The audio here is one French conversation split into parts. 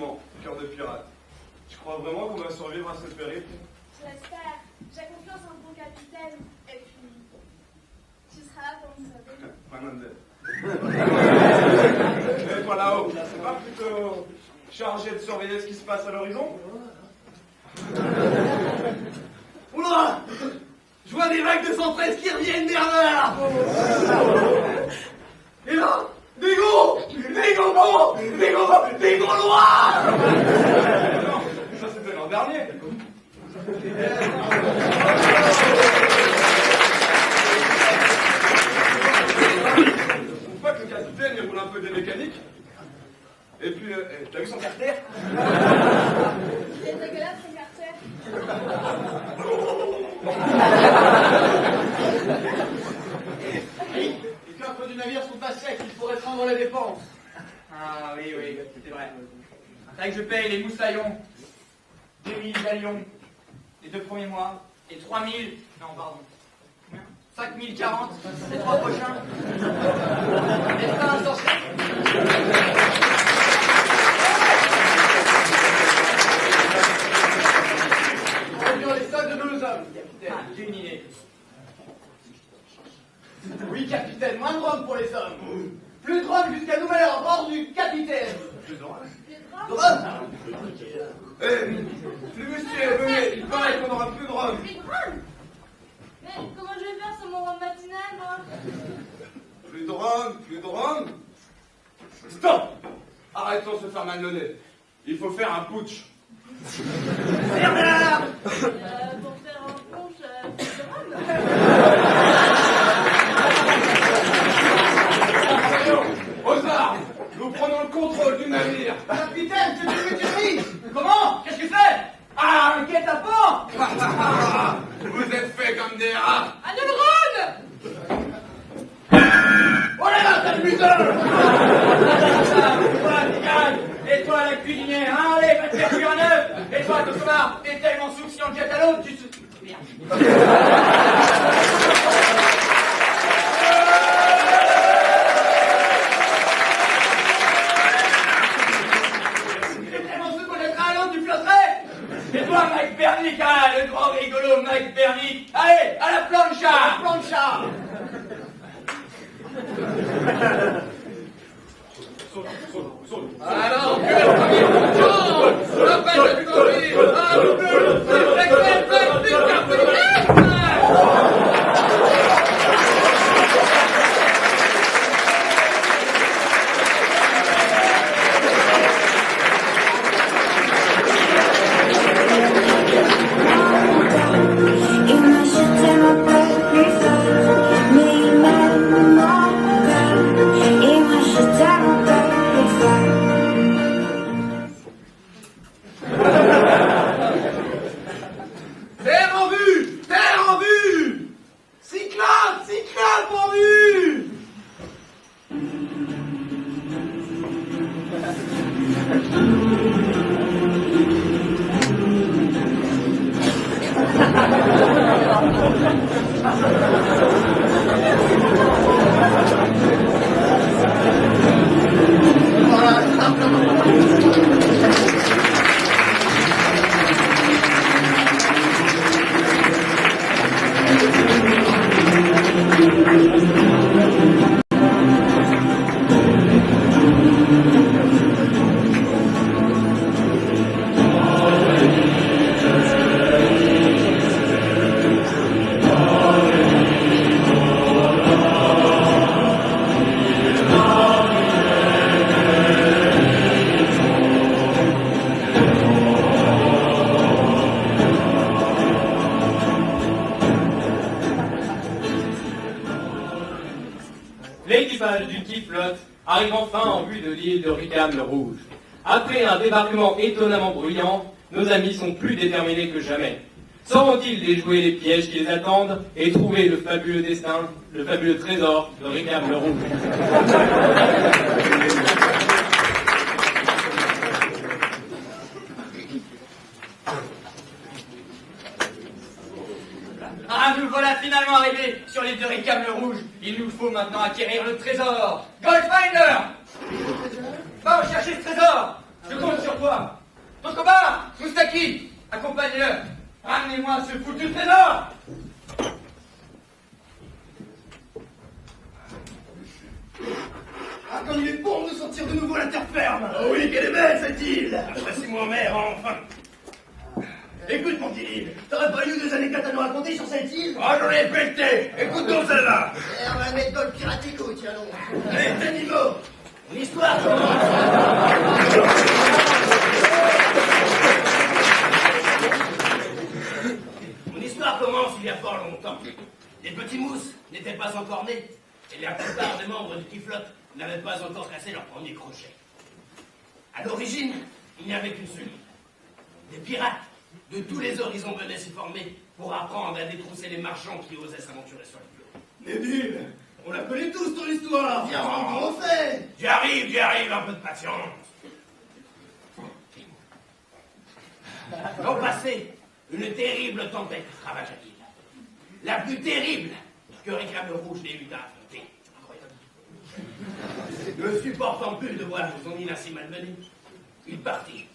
Exactement, cœur de pirate. Tu crois vraiment qu'on va survivre à ce périple? Je l'espère. J'ai confiance en ton capitaine. Et puis, tu seras là pour nous sauver. Et toi là-haut, c'est pas plutôt chargé de surveiller ce qui se passe à l'horizon? Oula! Je vois des vagues de 113 qui reviennent derrière! Et là, des gros noirs! Non, ça c'était l'an dernier. Faut pas que le capitaine il roule un peu des mécaniques. Et puis, t'as vu son carter? Il est dégueulasse, son carter. Les coffres du navire sont à sec, il faudrait prendre les dépenses. Ah oui, c'est vrai. Faudrait que je paye les moussaillons, 2000 galions, les 2 premiers mois, et 3000, non pardon, 5040, les 3 prochains. N'est-ce pas un sorcier? Les soldes de nos hommes, capitaine. Ah, j'ai une idée. Oui, capitaine, moins de rhum pour les hommes. Plus de rhum jusqu'à nouvel ordre du capitaine. Plus de rhum? De rhum? Flibustier, venez, il paraît qu'on aura plus de rhum. Plus de rhum? Mais comment je vais faire sur mon rhum matinal, moi? Plus de rhum. Stop! Arrêtons de se faire malmener. Il faut faire un putsch. Bernard! Pour faire un punch, plus de rhum? Aux armes! Nous prenons le contrôle du navire. Capitaine, c'est une mutinerie! Comment? Qu'est-ce que c'est? Ah, un guet-apens! Vous êtes faits comme des rats. À nous le rhum! Oh là là, t'as le buteur! Et toi, la cuisinière, hein, allez, va te faire cuire un œuf! Et toi, Tosomar, t'es tellement souple si on te jette à l'eau, tu te... Merde. T'es tellement souple qu'on jettera à l'eau, tu flotterais! Et toi, Mike Bernick, hein, le grand rigolo Mike Bernick, allez, à la plancha! Saute. Alors, que le premier jour, la pêche du conduire, un double, c'est L'équipage du Typhlotte arrive enfin en vue de l'île de Rickham-le-Rouge. Après un débarquement étonnamment bruyant, nos amis sont plus déterminés que jamais. Sauront-ils déjouer les pièges qui les attendent et trouver le fabuleux destin, le fabuleux trésor de Rickham-le-Rouge? Ah, nous voilà finalement arrivés sur l'île de Rickham-le-Rouge. Il nous faut maintenant acquérir le trésor. Goldfinder! Va chercher ce trésor! Je compte sur toi! toi. Ton copain, Moustaki, accompagne-le. Ramenez-moi ce foutu trésor. Ah, comme il est bon de sentir de nouveau la terre ferme. Oh oui, quelle est belle cette île. Après 6 mois en mer, enfin. Écoute, mon petit livre, t'aurais pas eu des anecdotes à nous raconter sur cette île? Ah, j'en ai pété. Écoute donc celle-là. On va mettre dans le piratico, tiens donc. Les animaux. Une histoire commence. Mon histoire commence il y a fort longtemps. Les petits mousses n'étaient pas encore nés, et la plupart des membres du Kiflot n'avaient pas encore cassé leur premier crochet. À l'origine, il n'y avait qu'une seule île. Des pirates de tous les horizons venaient s'y former pour apprendre à détrousser les marchands qui osaient s'aventurer sur le flot. Nébile, on la connaît tous ton histoire. Viens, rentre au fait. J'y arrive, un peu de patience. L'an passé, une terrible tempête ravagea l'île. La plus terrible que Ricam le Rouge n'ait eu à affronter. Incroyable. Ne supportant plus de voir son île ainsi malmenée, il partit,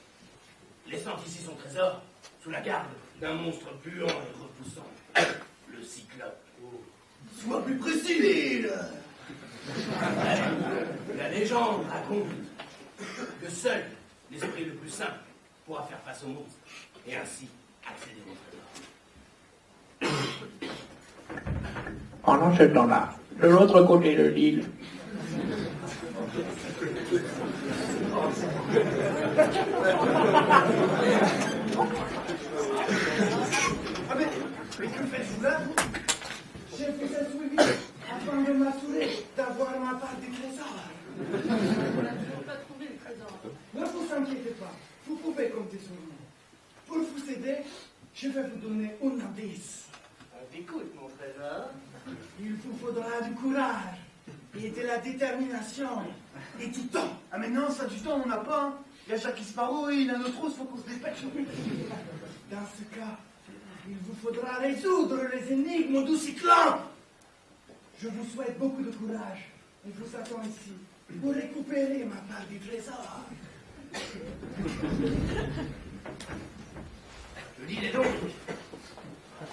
laissant ici son trésor sous la garde d'un monstre puant et repoussant, le Cyclope. Sois plus précis, l'île. La légende raconte que seul l'esprit le plus simple pourra faire face au monstre et ainsi accéder au trésor. Pendant ce temps-là, de l'autre côté de l'île, Ah mais que faites-vous là? J'ai fait ça suivi afin de m'assurer d'avoir ma part du trésor. Nous n'avons pas trouvé le trésor. Ne vous inquiétez pas, vous pouvez compter sur moi. Pour vous aider, je vais vous donner un indice. Écoute, mon trésor. Il vous faudra du courage et de la détermination et du temps. Ah mais non, ça du temps on n'a pas. Hein. Il y a Jacques Sparrow, il a notre trousse, faut qu'on se dépêche. Dans ce cas, il vous faudra résoudre les énigmes du Cyclope. Je vous souhaite beaucoup de courage et vous attends ici pour récupérer ma part du trésor. Je dis les donc.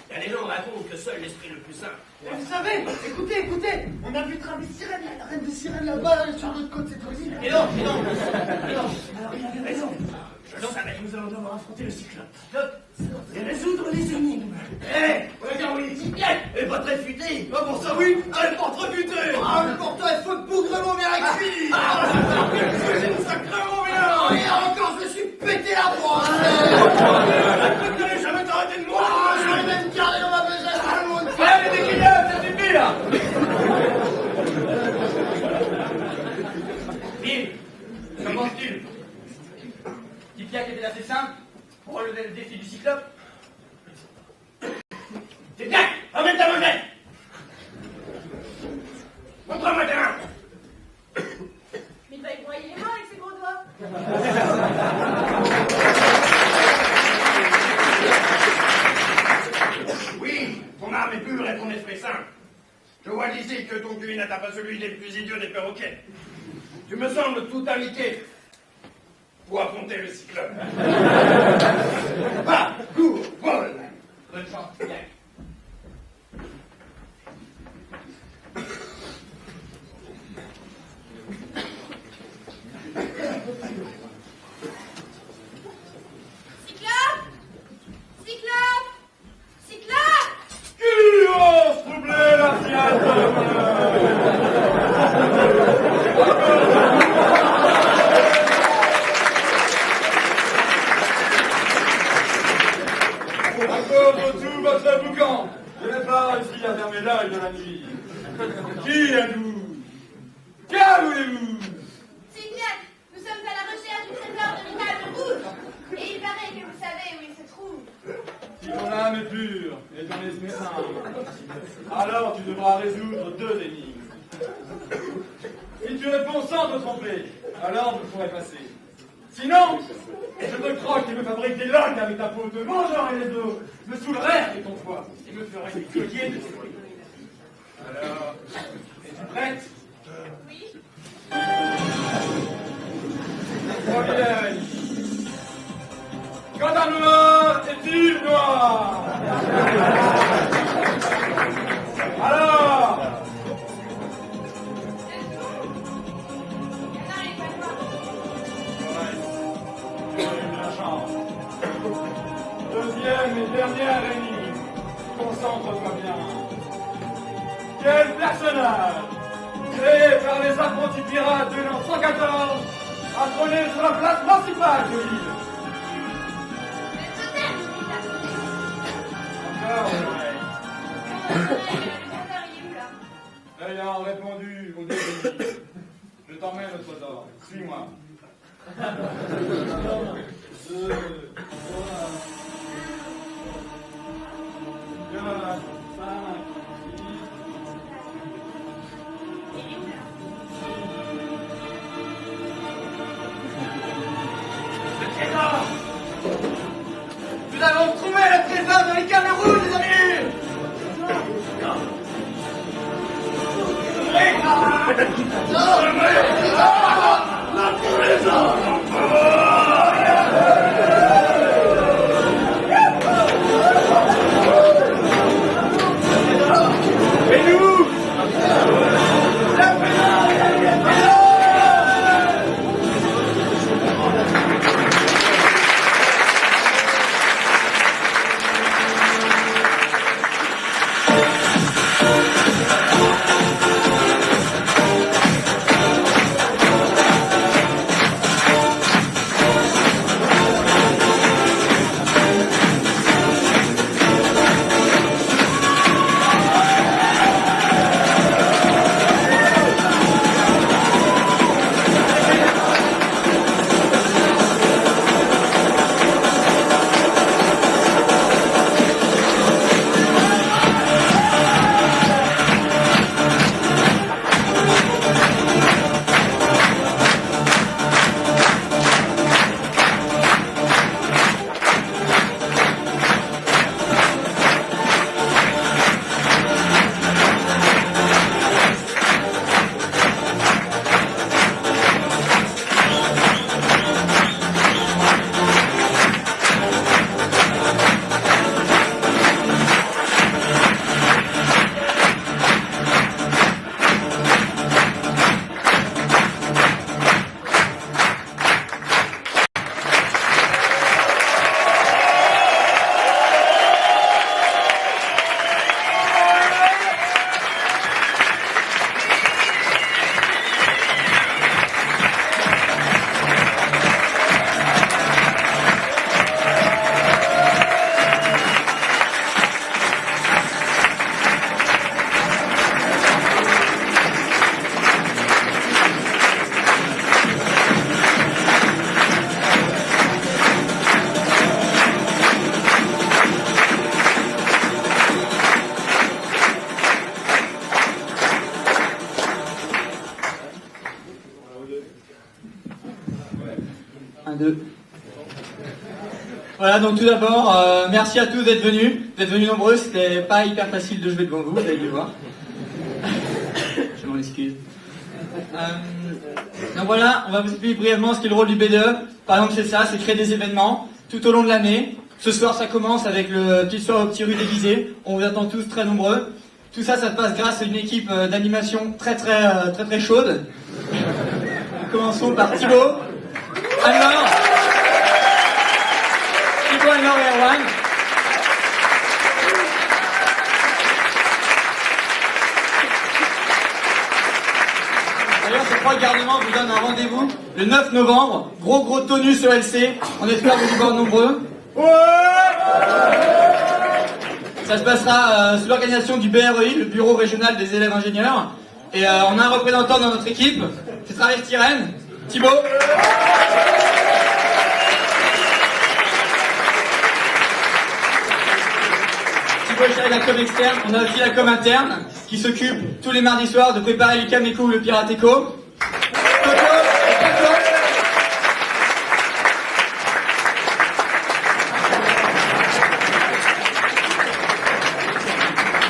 La légende raconte que seul l'esprit le plus simple. Et vous savez, écoutez, on a vu travailler Sirène, la reine de Sirène là-bas, sur l'autre côté de cette colline. Et non. Alors il avait raison. Je savais que nous allons devoir affronter le Cyclope. Et résoudre les énigmes. Regarde, oui, elle va te réfuter. Ah bon, ça oui, elle va te réfuter. Ah, mais pour toi, il faut bougrement bien avec lui. C'est sacrément bien. Et encore, je suis pété la brosse. Tu n'allais jamais t'arrêter de moi. Je vais même garder dans ma besace tout le monde. Allez, les déguillages, ça suffit là. Bill, qu'en penses-tu? Tipiak était assez simple pour relever le défi du Cyclope. Tipiak, ramène ta mangette. Montre-moi ta main. Mais il va y broyer les mains avec ses gros doigts. Oui, ton âme est pure et ton esprit sain. Je vois d'ici que ton cul n'atteint pas celui des plus idiots des perroquets. Tu me sembles tout indiqué pour affronter le Cyclope. Va, cours, vole. Bonne chance, Tipiak. Cyclope! Cyclope! Cyclope! Qui ose troubler la fièvre? Encore tout votre boucan. Je n'ai pas ici à fermer l'œil de la nuit. Qui êtes-vous? Que voulez-vous? Cyclope, nous sommes à la recherche du trésor de Ricam le Rouge. Et il paraît que vous savez où il se trouve. Si ton âme est pure et ton esprit sain, alors tu devras résoudre deux énigmes. Si tu réponds sans te tromper, alors je pourrai passer. Sinon, je te croque et me fabrique des loques avec ta peau de mon genre et les autres, me saoulerais avec ton poids et me ferais des colliers de souris. Alors, es-tu prête? Oui. Très bien. pas noir est-il noir? Alors, deuxième et dernière énigme. Concentre-toi bien. Quel personnage, créé par les apprentis pirates de l'an 114, a trôné sur la place principale de l'île? Encore, ouais. Ayant répondu au début, je t'emmène au trésor. Suis-moi. 2, 3, 4, 5, 6. Nous avons trouvé le trésor de l'Icame Rouge, les amis! Et nous? Voilà, donc tout d'abord, merci à tous d'être venus nombreux, c'était pas hyper facile de jouer devant vous allez le voir. Je m'en excuse. Donc voilà, on va vous expliquer brièvement ce qu'est le rôle du BDE. Par exemple, c'est ça, c'est créer des événements tout au long de l'année. Ce soir, ça commence avec le petit soir au petit rue déguisé. On vous attend tous très nombreux. Tout ça, ça se passe grâce à une équipe d'animation très chaude. Nous commençons par Thibaut, Anne-Laure et Erwan. D'ailleurs, ces trois gardements vous donnent un rendez-vous le 9 novembre. Gros tonus sur LC. On espère vous y voir nombreux. Ça se passera sous l'organisation du BREI, le Bureau Régional des Élèves Ingénieurs. Et on a un représentant dans notre équipe. Ce sera Irène, Thibaut. Thibaut est la com externe. On a aussi la com interne qui s'occupe tous les mardis soirs de préparer l'UQAM Éco ou le Pirate Éco.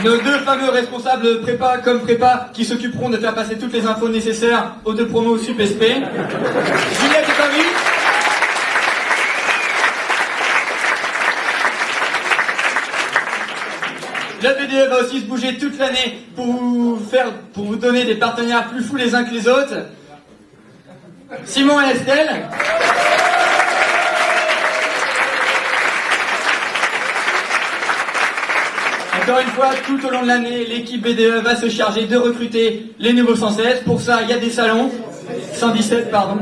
Nos deux fameux responsables prépa comme prépa qui s'occuperont de faire passer toutes les infos nécessaires aux deux promos Sup SP. Juliette et Paris. Le BDE va aussi se bouger toute l'année pour vous donner des partenaires plus fous les uns que les autres. Simon et Estelle. Encore une fois, tout au long de l'année, l'équipe BDE va se charger de recruter les nouveaux 116. Pour ça, il y a des salons. 117, pardon.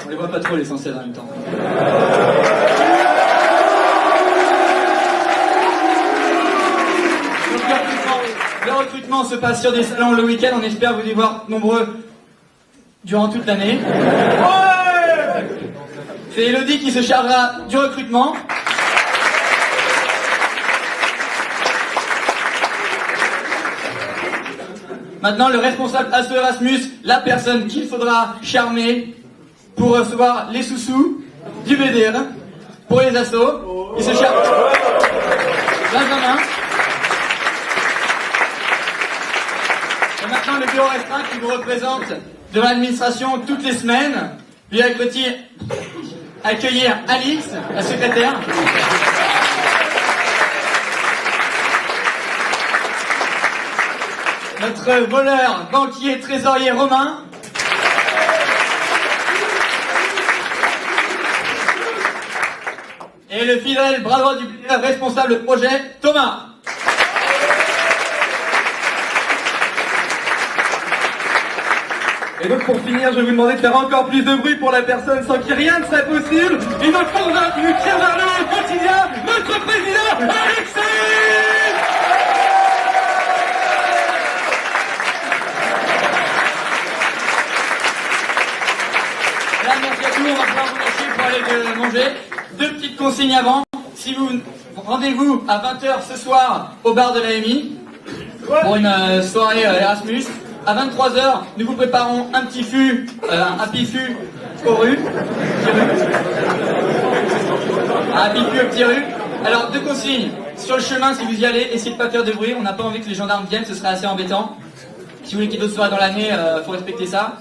On les voit pas trop les 116 en même temps. Donc, le recrutement se passe sur des salons le week-end. On espère vous y voir nombreux durant toute l'année. C'est Elodie qui se chargera du recrutement. Maintenant, le responsable ASSO Erasmus, la personne qu'il faudra charmer pour recevoir les sous-sous du BDE pour les assos. Il se charge. Benjamin. Et maintenant, le bureau restreint qui vous représente devant l'administration toutes les semaines. Lui avec le tir. Accueillir Alix, la secrétaire. Notre voleur, banquier, trésorier Romain. Et le fidèle bras droit du responsable de projet, Thomas. Et donc pour finir, je vais vous demander de faire encore plus de bruit pour la personne sans qui rien ne serait possible. Et notre convaincu qui vers le quotidien, notre président, Alexis! Là, merci à tous, on va pouvoir vous lâcher pour aller manger. Deux petites consignes avant. Si vous rendez-vous à 20h ce soir au bar de l'AMI pour une soirée Erasmus. À 23h, nous vous préparons un petit fût, un happy fût au rue. Un happy fût au petit rue. Alors, deux consignes. Sur le chemin, si vous y allez, essayez de pas faire de bruit. On n'a pas envie que les gendarmes viennent, ce serait assez embêtant. Si vous voulez qu'il y ait d'autres soirées dans l'année, faut respecter ça.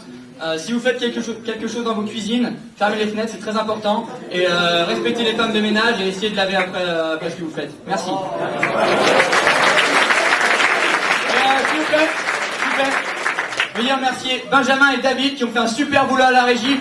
Si vous faites quelque chose dans vos cuisines, fermez les fenêtres, c'est très important. Et respectez les femmes de ménage et essayez de laver après ce que vous faites. Merci. S'il vous plaît. Je veux dire remercier Benjamin et David qui ont fait un super boulot à la régie.